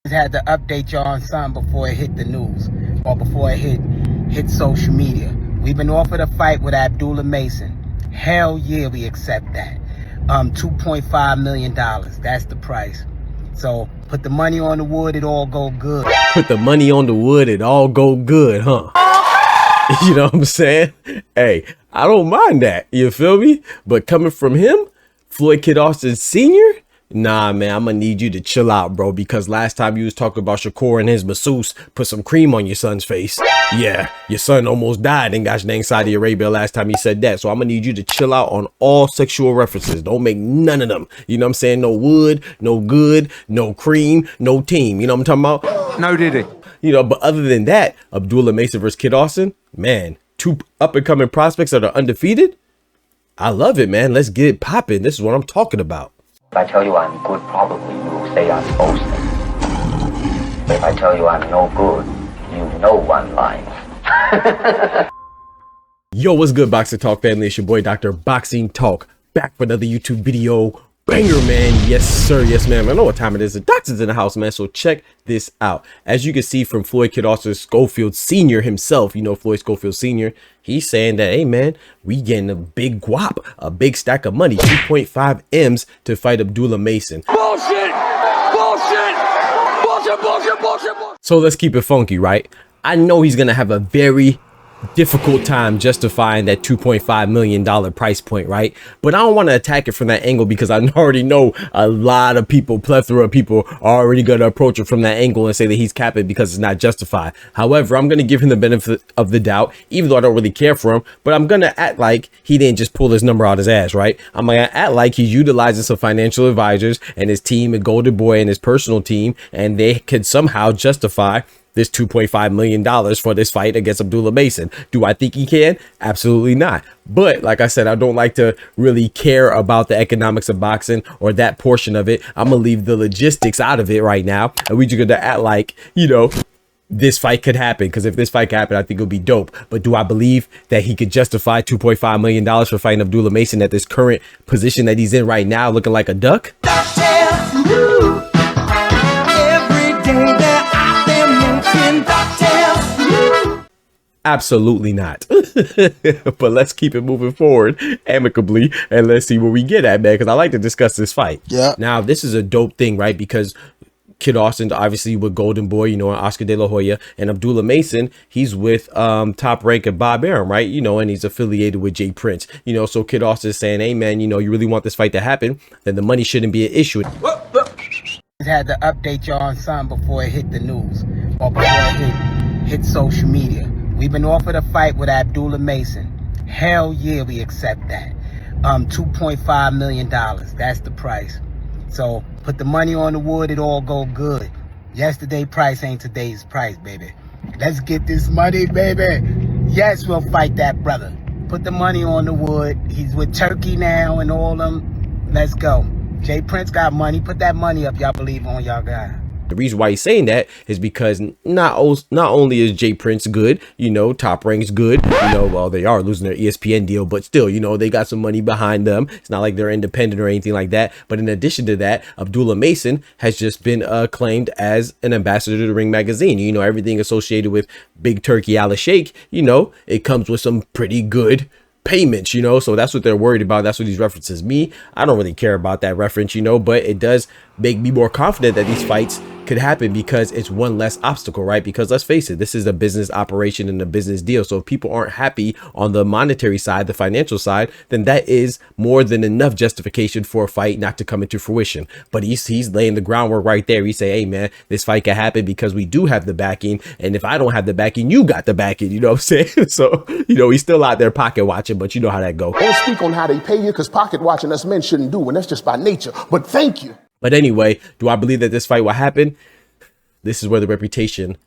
Had to update y'all on something before it hit the news or before it hit social media. We've been offered a fight with Abdullah Mason. Hell yeah, we accept that. $2.5 million. That's the price. So put the money on the wood, it all go good. Put the money on the wood, it all go good, huh? You know what I'm saying? Hey, I don't mind that. You feel me? But coming from him, Floyd Kid Austin Sr., nah, man, I'm gonna need you to chill out, bro, because last time you was talking about Shakur and his masseuse put some cream on your son's face. Yeah, your son almost died in gosh dang Saudi Arabia last time he said that. So I'm gonna need you to chill out on all sexual references. Don't make none of them. You know what I'm saying? No wood, no good, no cream, no team. You know what I'm talking about? No diddy. You know, but other than that, Abdullah Mason versus Kid Austin, man, two up-and-coming prospects that are undefeated. I love it, man. Let's get it popping. This is what I'm talking about. If I tell you I'm good, probably you will say I'm boasting. If I tell you I'm no good, you know I'm lying. Yo, what's good, Boxing Talk family? It's your boy, Dr. Boxing Talk, back for another YouTube video. Banger, man. Yes, sir. Yes, ma'am. I know what time it is. The doctor's in the house, man. So check this out. As you can see from Floyd Kid Austin Schofield Sr. himself, you know, Floyd Schofield Sr., he's saying that, hey, man, we getting a big guap, a big stack of money, 2.5 M's to fight Abdullah Mason. Bullshit! Bullshit! Bullshit, bullshit, bullshit, bullshit. So let's keep it funky, right? I know he's going to have a very difficult time justifying that $2.5 million price point, right? But I don't want to attack it from that angle because I already know a lot of people, plethora of people are already going to approach it from that angle and say that he's capping because it's not justified. However, I'm going to give him the benefit of the doubt, even though I don't really care for him, but I'm going to act like he didn't just pull his number out his ass, right? I'm going to act like he's utilizing some financial advisors and his team and Golden Boy and his personal team, and they could somehow justify this $2.5 million for this fight against Abdullah Mason. Do I think he can? Absolutely not. But like I said, I don't like to really care about the economics of boxing or that portion of it. I'm going to leave the logistics out of it right now. And we're just going to act like, you know, this fight could happen, because if this fight could happen, I think it'll be dope. But do I believe that he could justify $2.5 million for fighting Abdullah Mason at this current position that he's in right now, looking like a duck? Absolutely not. But let's keep it moving forward amicably and let's see where we get at, man, because I like to discuss this fight. Yeah. Now, this is a dope thing, right? Because Kid Austin, obviously with Golden Boy, you know, and Oscar De La Hoya, and Abdullah Mason, he's with Top Rank and Bob Arum, right? You know, and he's affiliated with Jay Prince, you know, so Kid Austin is saying, hey, man, you know, you really want this fight to happen, then the money shouldn't be an issue. Had to update y'all on something before it hit the news or before it hit social media. We've been offered a fight with Abdullah Mason. Hell yeah, we accept that. $2.5 million. That's the price. So put the money on the wood, it all go good. Yesterday's price ain't today's price, baby. Let's get this money, baby. Yes, we'll fight that brother. Put the money on the wood. He's with Turkey now and all them. Let's go. Jay Prince got money. Put that money up. Y'all believe on y'all guy. The reason why he's saying that is because not only is Jay Prince good, you know, Top Rank's good, you know, well, they are losing their ESPN deal, but still, you know, they got some money behind them. It's not like they're independent or anything like that. But in addition to that, Abdullah Mason has just been claimed as an ambassador to the Ring magazine. You know, everything associated with Big Turki Alalshikh, you know, it comes with some pretty good payments, you know, so that's what they're worried about. That's what these references me. I don't really care about that reference, you know, but it does make me more confident that these fights could happen because it's one less obstacle, right? Because let's face it, this is a business operation and a business deal. So if people aren't happy on the monetary side, the financial side, then that is more than enough justification for a fight not to come into fruition. But he's laying the groundwork right there. He say, hey man, this fight can happen because we do have the backing. And if I don't have the backing, you got the backing, you know what I'm saying? So, you know, he's still out there pocket watching, but you know how that goes. Don't speak on how they pay you, because pocket watching us men shouldn't do, and that's just by nature. But thank you. But anyway, do I believe that this fight will happen? This is where the reputation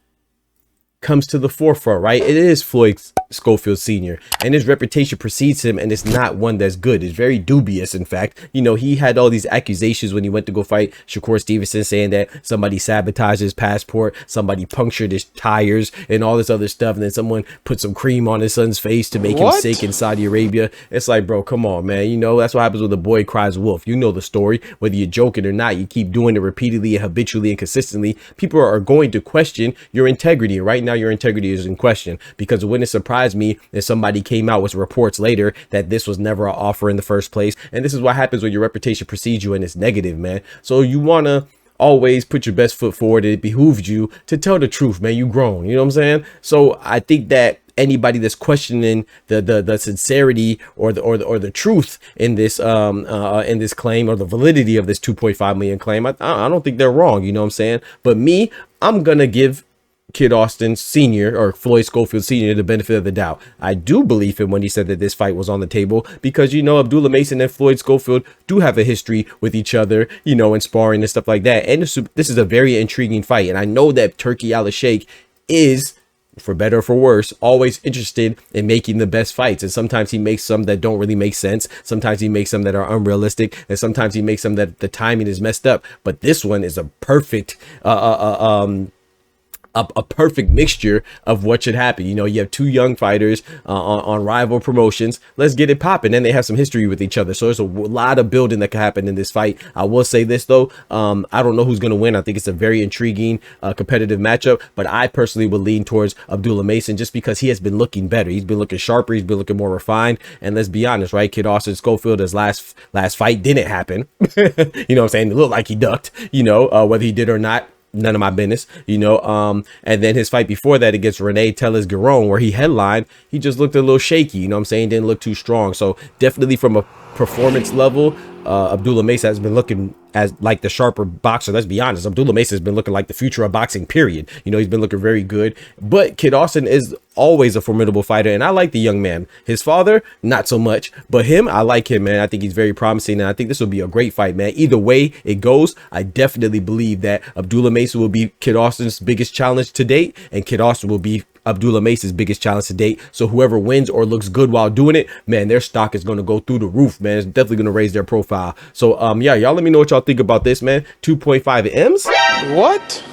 comes to the forefront, right? It is Floyd Schofield Sr. and his reputation precedes him, and it's not one that's good. It's very dubious. In fact, you know, he had all these accusations when he went to go fight Shakur Stevenson, saying that somebody sabotaged his passport, somebody punctured his tires, and all this other stuff, and then someone put some cream on his son's face to make him sick in Saudi Arabia. It's like, bro, come on, man. You know, that's what happens when the boy cries wolf. You know the story. Whether you're joking or not, you keep doing it repeatedly and habitually and consistently, people are going to question your integrity. Right now, your integrity is in question, because it wouldn't surprise me if somebody came out with reports later that this was never an offer in the first place. And this is what happens when your reputation precedes you and it's negative, man. So you want to always put your best foot forward. It behooves you to tell the truth, man. You grown, you know what I'm saying? So I think that anybody that's questioning the sincerity or the truth in this claim, or the validity of this 2.5 million claim, I don't think they're wrong, you know what I'm saying? But me, I'm gonna give Kid Austin Sr. or Floyd Schofield Sr. the benefit of the doubt. I do believe him when he said that this fight was on the table, because, you know, Abdullah Mason and Floyd Schofield do have a history with each other, you know, in sparring and stuff like that. And this is a very intriguing fight. And I know that Turki Alalshikh is, for better or for worse, always interested in making the best fights. And sometimes he makes some that don't really make sense. Sometimes he makes some that are unrealistic. And sometimes he makes some that the timing is messed up. But this one is a perfect, a perfect mixture of what should happen. You know, you have two young fighters on rival promotions. Let's get it popping. And they have some history with each other. So there's a lot of building that can happen in this fight. I will say this, though. I don't know who's going to win. I think it's a very intriguing, competitive matchup. But I personally would lean towards Abdullah Mason, just because he has been looking better. He's been looking sharper. He's been looking more refined. And let's be honest, right? Kid Austin Schofield, his last fight didn't happen. You know what I'm saying? It looked like he ducked, you know, whether he did or not, none of my business, you know. And then his fight before that against Rene Tellez Giron, where he headlined, he just looked a little shaky, you know what I'm saying? Didn't look too strong. So definitely from a performance level, Abdullah Mason has been looking as like the sharper boxer. Let's be honest, Abdullah Mason has been looking like the future of boxing, period. You know, he's been looking very good. But Kid Austin is always a formidable fighter, and I like the young man. His father, not so much, but him, I like him, man. I think he's very promising, and I think this will be a great fight, man. Either way it goes, I definitely believe that Abdullah Mason will be Kid Austin's biggest challenge to date, and Kid Austin will be Abdullah Mason's biggest challenge to date. So whoever wins or looks good while doing it, man, their stock is going to go through the roof, man. It's definitely going to raise their profile. So yeah, y'all let me know what y'all think about this, man. 2.5 M's. What?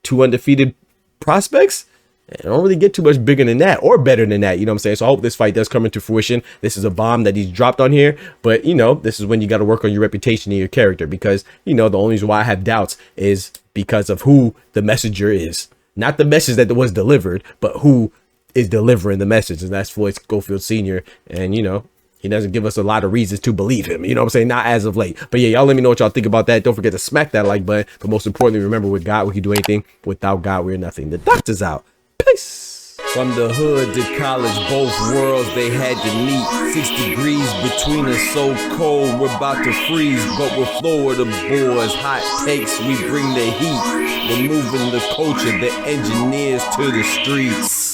2 undefeated prospects. I don't really get too much bigger than that or better than that, you know what I'm saying? So I hope this fight does come into fruition. This is a bomb that he's dropped on here, but you know, this is when you got to work on your reputation and your character, because you know, the only reason why I have doubts is because of who the messenger is. Not the message that was delivered, but who is delivering the message. And that's Floyd Schofield Sr. And, you know, he doesn't give us a lot of reasons to believe him. You know what I'm saying? Not as of late. But yeah, y'all let me know what y'all think about that. Don't forget to smack that like button. But most importantly, remember, with God, we can do anything. Without God, we're nothing. The doctor's out. Peace. From the hood to college, both worlds they had to meet. 6 degrees between us, so cold we're about to freeze. But we're Florida boys, hot takes, we bring the heat. We're moving the culture, the engineers to the streets.